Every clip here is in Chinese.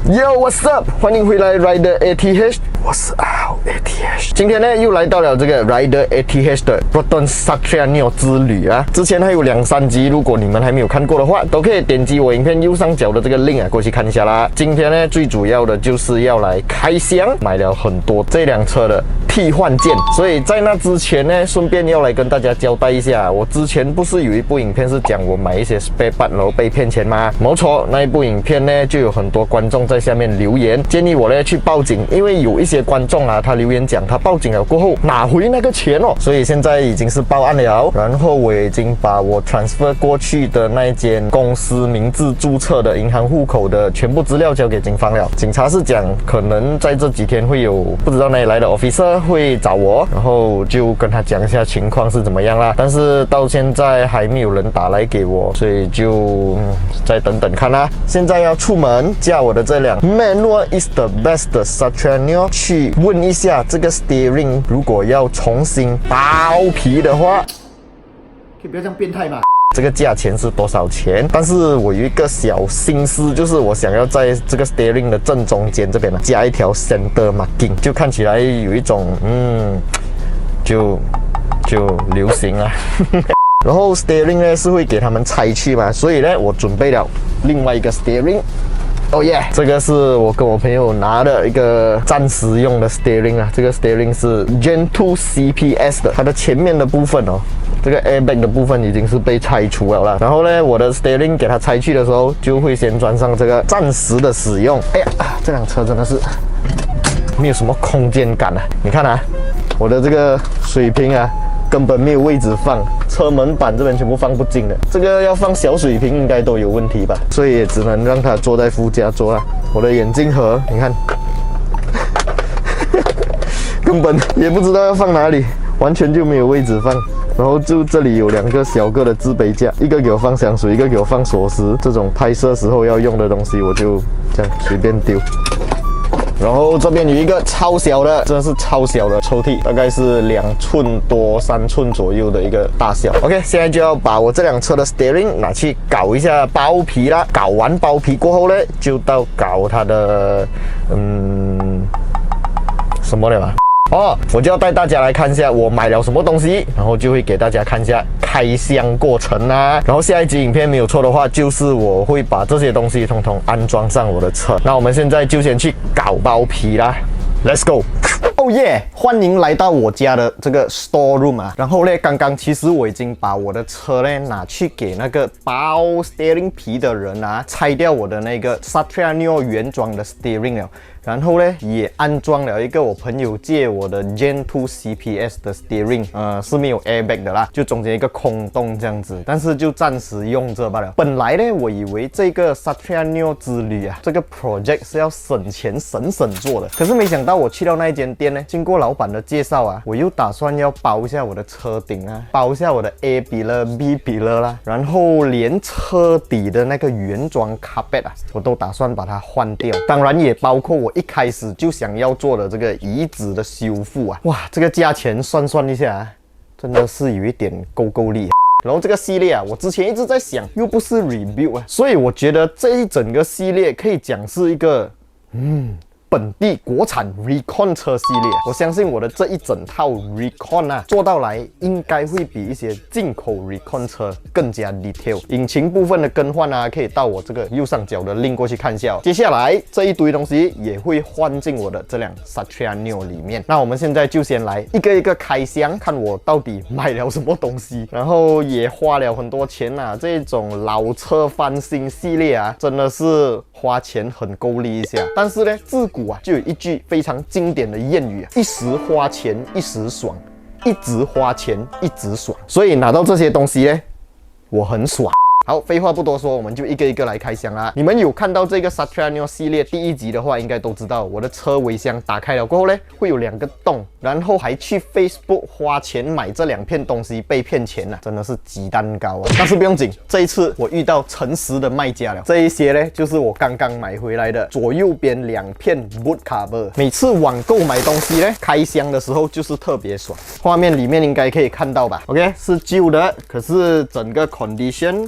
Yo, what's up？ 欢迎回来 Rider ATH。What's up ATH？ 今天呢又来到了这个 Rider ATH 的 Proton Satria Neo 之旅啊。之前还有2-3集，如果你们还没有看过的话，都可以点击我影片右上角的这个 link 啊，过去看一下啦。今天呢最主要的就是要来开箱，买了很多这辆车的替换件，所以在那之前呢，顺便要来跟大家交代一下，我之前不是有一部影片是讲我买一些 spare part 然后被骗钱吗？没错，那一部影片呢就有很多观众在下面留言，建议我呢去报警，因为有一些观众啊，他留言讲他报警了过后拿回那个钱哦，所以现在已经是报案了，然后我已经把我 transfer 过去的那一间公司名字注册的银行户口的全部资料交给警方了。警察是讲可能在这几天会有不知道哪里来的 officer 会找我，然后就跟他讲一下情况是怎么样啦。但是到现在还没有人打来给我，所以就再等等看啦。现在要出门驾我的这辆 Manual is the best 的 Satria Neo 去问一下这个 steering 如果要重新包皮的话，可以不要这样变态嘛？这个价钱是多少钱？但是我有一个小心思，就是我想要在这个 steering 的正中间这边呢，加一条 center marking， 就看起来有一种就流行啊。然后 steering 呢是会给他们拆去嘛，所以呢我准备了另外一个 steering。哦耶，这个是我跟我朋友拿的一个暂时用的 steering 啊，这个 steering是 Gen 2 CPS 的，它的前面的部分哦，这个 airbag 的部分已经是被拆除了啦。然后呢，我的 steering 给它拆去的时候，就会先装上这个暂时的使用。哎呀，这辆车真的是没有什么空间感啊！你看啊，我的这个水瓶啊，根本没有位置放，车门板这边全部放不进的。这个要放小水瓶应该都有问题吧，所以也只能让他坐在副驾座啦。我的眼镜盒，你看，根本也不知道要放哪里，完全就没有位置放。然后就这里有2个小个的自备架，一个给我放香水，一个给我放锁匙。这种拍摄时候要用的东西，我就这样随便丢。然后这边有一个超小的，真的是超小的抽屉，大概是2寸多、3寸左右的一个大小。OK， 现在就要把我这辆车的 steering 拿去搞一下包皮啦。搞完包皮过后呢，就到搞它的什么了嘛？哦，我就要带大家来看一下我买了什么东西，然后就会给大家看一下开箱过程啊。然后下一集影片没有错的话，就是我会把这些东西统统安装上我的车。那我们现在就先去搞包皮啦 ，Let's go！ 哦耶！欢迎来到我家的这个 store room 啊。然后呢，刚刚其实我已经把我的车呢拿去给那个包 steering 皮的人啊，拆掉我的那个 Satria Neo 原装的 steering 了。然后呢，也安装了一个我朋友借我的 Gen 2 CPS 的 steering， 是没有 airbag 的啦，就中间一个空洞这样子，但是就暂时用着罢了。本来呢，我以为这个 Satria Neo 之旅啊，这个 project 是要省钱省做的，可是没想到我去到那一间店呢，经过老板的介绍啊，我又打算要包一下我的车顶啊，包一下我的 A pillar、B pillar 啦，然后连车底的那个原装 carpet 啊，我都打算把它换掉，当然也包括我一开始就想要做的这个椅子的修复啊，哇，这个价钱算一下啊，真的是有一点够力。然后这个系列啊，我之前一直在想，又不是 review 啊，所以我觉得这一整个系列可以讲是一个本地国产 Recon 车系列，我相信我的这一整套 Recon 啊，做到来应该会比一些进口 Recon 车更加 detail。引擎部分的更换啊，可以到我这个右上角的 link 过去看一下。接下来这一堆东西也会换进我的这辆 Satria Neo 里面。那我们现在就先来一个一个开箱，看我到底买了什么东西，然后也花了很多钱啊。这种老车翻新系列啊，真的是花钱很够力一下。但是呢，自古啊，就有一句非常经典的谚语啊，一时花钱一时爽，一直花钱一直爽。所以拿到这些东西呢，我很爽。好，废话不多说，我们就一个一个来开箱啦。你们有看到这个 Satria Neo 系列第1集的话，应该都知道我的车尾箱打开了过后呢，会有2个洞，然后还去 Facebook 花钱买这2片东西被骗钱啊，真的是鸡蛋糕啊！但是不用紧，这一次我遇到诚实的卖家了。这一些呢，就是我刚刚买回来的左右边2片 boot cover。每次网购买东西呢，开箱的时候就是特别爽。画面里面应该可以看到吧 ？OK， 是旧的，可是整个 condition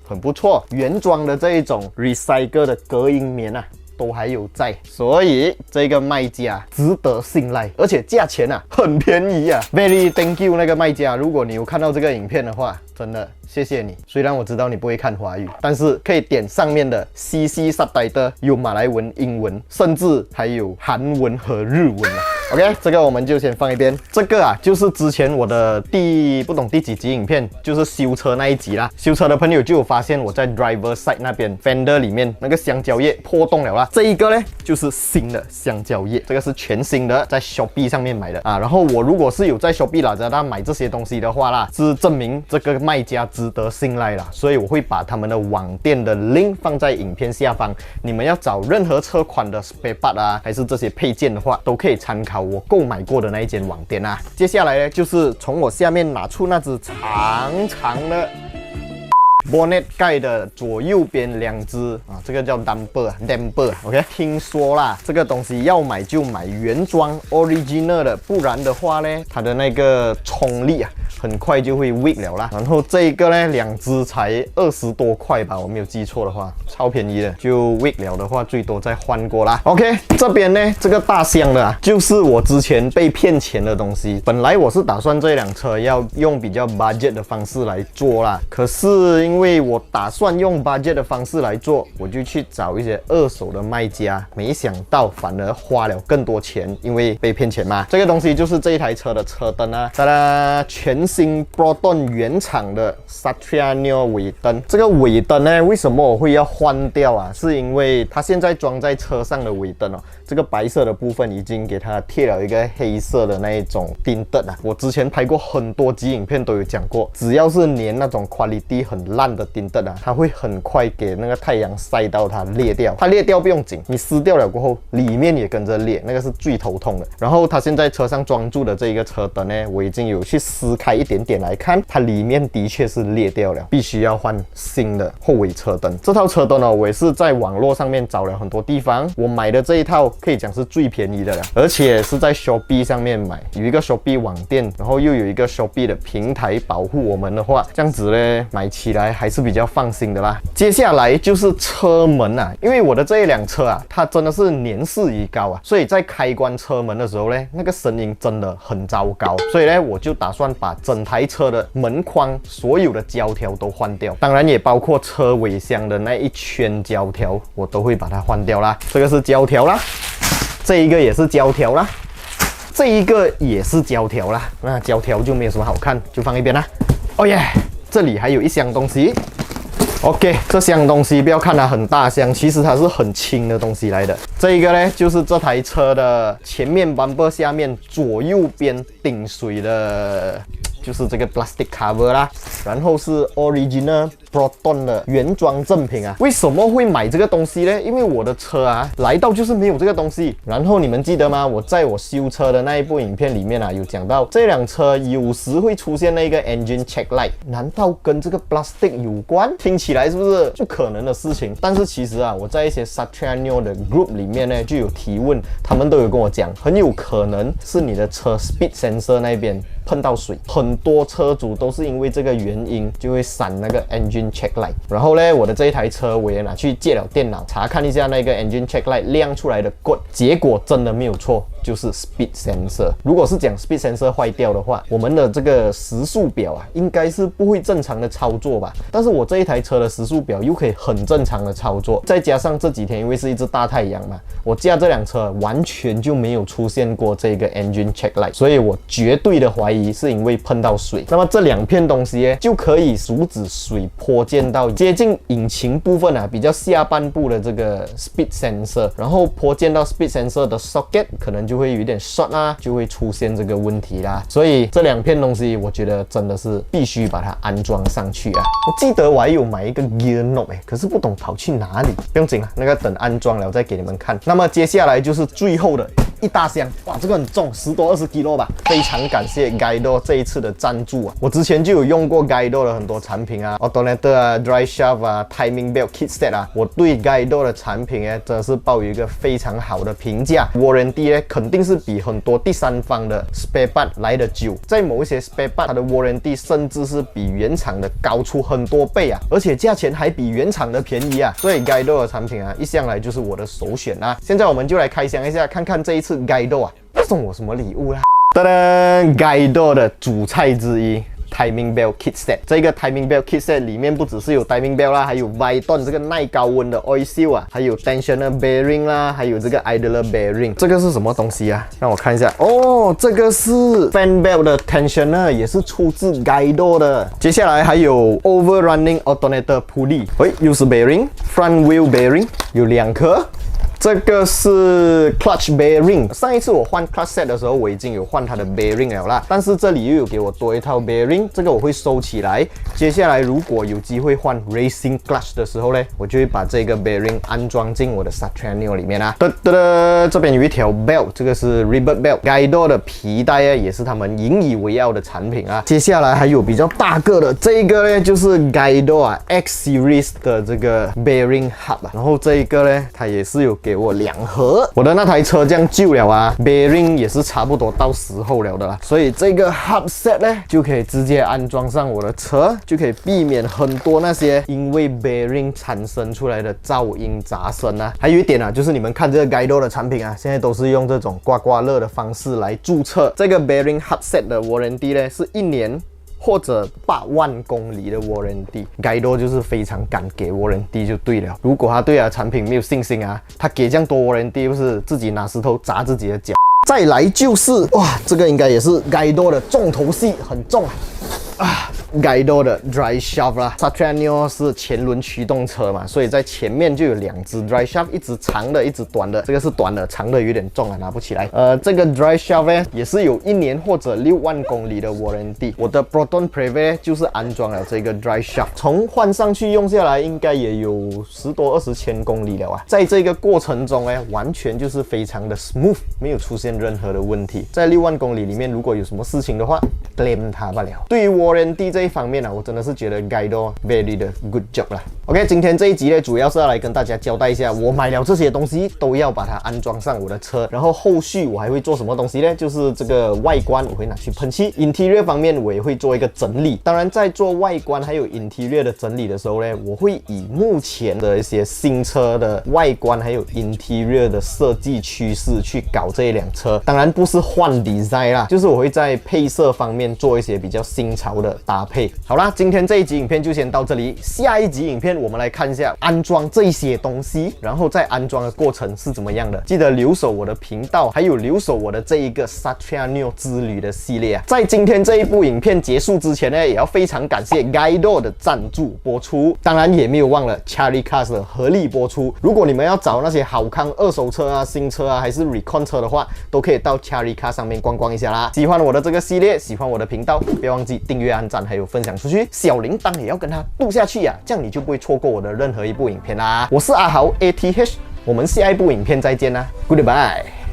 很不错，原装的这一种 recycle 的隔音棉啊。都还有在，所以这个卖家值得信赖，而且价钱啊很便宜啊 ，very thank you 那个卖家，如果你有看到这个影片的话，真的谢谢你。虽然我知道你不会看华语，但是可以点上面的 CC Subtitle， 有马来文、英文，甚至还有韩文和日文啊。OK， 这个我们就先放一边。这个啊，就是之前我的不懂第几集影片，就是修车那一集啦。修车的朋友就有发现我在 driver side 那边 fender 里面那个橡胶叶破洞了啦。这一个呢，就是新的橡胶叶，这个是全新的，在 Shopee 上面买的啊。然后我如果是有在 Shopee Lazada 买这些东西的话啦，是证明这个卖家值得信赖啦。所以我会把他们的网店的 link 放在影片下方，你们要找任何车款的 spare part 啊，还是这些配件的话，都可以参考我购买过的那一间网店啊。接下来呢，就是从我下面拿出那只长长的 bonnet 盖的左右边两只啊，这个叫 damper，OK。听说啦，这个东西要买就买原装 original 的，不然的话呢，它的那个冲力啊，很快就会 weak 了啦。然后这一个呢，两只才20多块吧，我没有记错的话，超便宜的。就 weak 了的话，最多再换过啦。OK， 这边呢，这个大箱的啊，就是我之前被骗钱的东西。本来我是打算这辆车要用比较 budget 的方式来做啦，可是因为我打算用 budget 的方式来做，我就去找一些二手的卖家，没想到反而花了更多钱，因为被骗钱嘛。这个东西就是这一台车的车灯啊，它的全新 Proton 原厂的 Satriano 尾灯。这个尾灯呢，为什么我会要换掉啊？是因为它现在装在车上的尾灯哦，这个白色的部分已经给它贴了一个黑色的那一种钉灯啊。我之前拍过很多集影片都有讲过，只要是粘那种 quality 很烂的钉灯啊，它会很快给那个太阳晒到它裂掉。它裂掉不用紧，你撕掉了过后，里面也跟着裂，那个是最头痛的。然后它现在车上装住的这一个车灯呢，我已经有去撕开一点点来看，它里面的确是裂掉了，必须要换新的后尾车灯。这套车灯呢，我也是在网络上面找了很多地方，我买的这一套可以讲是最便宜的了，而且是在 Shopee 上面买，有一个 Shopee 网店，然后又有一个 Shopee 的平台保护我们的话，这样子呢，买起来还是比较放心的啦。接下来就是车门啊，因为我的这一辆车啊，它真的是年事已高啊，所以在开关车门的时候呢，那个声音真的很糟糕，所以呢，我就打算把整台车的门框所有的胶条都换掉，当然也包括车尾箱的那一圈胶条，我都会把它换掉啦。这个是胶条啦，这一个也是胶条啦，这一个也是胶条啦。那胶条就没有什么好看，就放一边啦。哦耶，这里还有一箱东西。OK， 这箱东西不要看它很大箱，其实它是很轻的东西来的。这一个呢，就是这台车的前面 bumper 下面左右边顶水的，就是这个 plastic cover 啦。然后是 original Proton 的原装正品啊。为什么会买这个东西呢？因为我的车啊，来到就是没有这个东西。然后你们记得吗？我在我修车的那一部影片里面啊，有讲到这辆车有时会出现那个 engine check light， 难道跟这个 plastic 有关？听起来是不是不可能的事情？但是其实啊，我在一些 Satriano 的 group 里面呢，就有提问，他们都有跟我讲，很有可能是你的车 speed sensor 那边碰到水，很多车主都是因为这个原因就会闪那个 engine check light。然后呢，我的这一台车我也拿去借了电脑查看一下那个 engine check light 亮出来的 code， 结果真的没有错，就是 speed sensor。如果是讲 speed sensor 坏掉的话，我们的这个时速表啊，应该是不会正常的操作吧？但是我这一台车的时速表又可以很正常的操作，再加上这几天因为是一只大太阳嘛，我驾这辆车完全就没有出现过这个 engine check light， 所以我绝对的怀疑是因为碰到水。那么这两片东西就可以阻止水泼溅到接近引擎部分啊，比较下半部的这个 speed sensor， 然后泼溅到 speed sensor 的 socket， 可能就会有一点 short 啊，就会出现这个问题啦。所以这两片东西，我觉得真的是必须把它安装上去啊。我记得我还有买一个 gear knob， 可是不懂跑去哪里。不用紧啊，那个等安装了再给你们看。那么接下来就是最后的一大箱，哇，这个很重，10多20 kg 吧。非常感谢 Guido 这一次的赞助啊！我之前就有用过 Guido 的很多产品啊 ，Alternator 啊、Dry Shaft 啊、Timing Belt Kit Set 啊，我对 Guido 的产品呢，真的是抱有一个非常好的评价。Warranty 呢，肯定是比很多第三方的 spare part 来的久，在某一些 spare part 它的 Warranty 甚至是比原厂的高出很多倍啊，而且价钱还比原厂的便宜啊，所以 Guido 的产品啊，一向来就是我的首选啊。现在我们就来开箱一下，看看这一次 Guido 啊送我什么礼物啦。噔噔 ，Guido 的主菜之一。Timing Belt Kit Set， 这个 Timing Belt Kit Set 里面不只是有 Timing Belt 啦，还有 Viton 这个耐高温的 Oil Seal 啊，还有 Tensioner Bearing 啦，还有这个 Idler Bearing。这个是什么东西啊？让我看一下。哦，这个是 Fan Belt 的 Tensioner， 也是出自 Guido 的。接下来还有 Overrunning Alternator Pulley， 又是 Bearing，Front Wheel Bearing 有2颗。这个是 Clutch Bearing， 上一次我换 Clutch Set 的时候，我已经有换它的 Bearing 了啦，但是这里又有给我多一套 Bearing， 这个我会收起来。接下来如果有机会换 Racing Clutch 的时候呢，我就会把这个 Bearing 安装进我的 Satriano 里面啦。这边有一条 Belt， 这个是 Rivet Belt，Guido 的皮带呢，也是他们引以为傲的产品啊。接下来还有比较大个的，这个呢就是 Guido 啊 X Series 的这个 Bearing Hub 啊，然后这一个呢，它也是有给我2盒。我的那台车这样旧了啊 ，Bearing 也是差不多到时候了的啦，所以这个 Hub Set 呢，就可以直接安装上我的车，就可以避免很多那些因为 Bearing 产生出来的噪音杂声啊。还有一点啊，就是你们看这个 Guido 的产品啊，现在都是用这种刮刮乐的方式来注册。这个 Bearing Hub Set 的 Warranty 呢，是1年。或者8万公里的 Warranty，Guido 就是非常敢给 Warranty 就对了。如果他对他的产品没有信心啊，他给这样多 Warranty， 就是自己拿石头砸自己的脚。再来就是哇，这个应该也是 Guido 的重头戏，很重啊。Guido 的 Dry Shaft 啦 ，Satriano 是前轮驱动车嘛，所以在前面就有2只 Dry Shaft， 一只长的，一只短的。这个是短的，长的有点重啊，拿不起来。这个 Dry Shaft 呢，也是有1年或者6万公里的 Warranty。我的 Proton Preve 就是安装了这个 Dry Shaft， 从换上去用下来，应该也有10多20千公里了啊。在这个过程中呢，完全就是非常的 smooth， 没有出现任何的问题。在6万公里里面，如果有什么事情的话，blame 它罢了。对于 Warranty 这一方面呢，我真的是觉得 Guido very 的 good job 啦。OK， 今天这一集呢，主要是要来跟大家交代一下，我买了这些东西都要把它安装上我的车，然后后续我还会做什么东西呢？就是这个外观我会拿去喷漆 ，Interior 方面我也会做一个整理。当然，在做外观还有 Interior 的整理的时候呢，我会以目前的一些新车的外观还有 Interior 的设计趋势去搞这一辆车。当然不是换 design 啦，就是我会在配色方面做一些比较新潮的搭配。好啦，今天这一集影片就先到这里，下一集影片我们来看一下安装这些东西，然后在安装的过程是怎么样的。记得留守我的频道，还有留守我的这一个 Satriano 之旅的系列啊。在今天这一部影片结束之前呢，也要非常感谢 Guido 的赞助播出，当然也没有忘了 Cherry Cars 的合力播出。如果你们要找那些好康二手车啊、新车啊，还是 Recon 车的话，都可以到 Cherry Cars 上面逛逛一下啦。喜欢我的这个系列，喜欢我的频道，不要忘记订阅、按赞，还有分享出去，小铃铛也要跟它嘟下去啊，这样你就不会错过我的任何一部影片啦。我是阿豪 ATH， 我们下一部影片再见啦 ，Goodbye。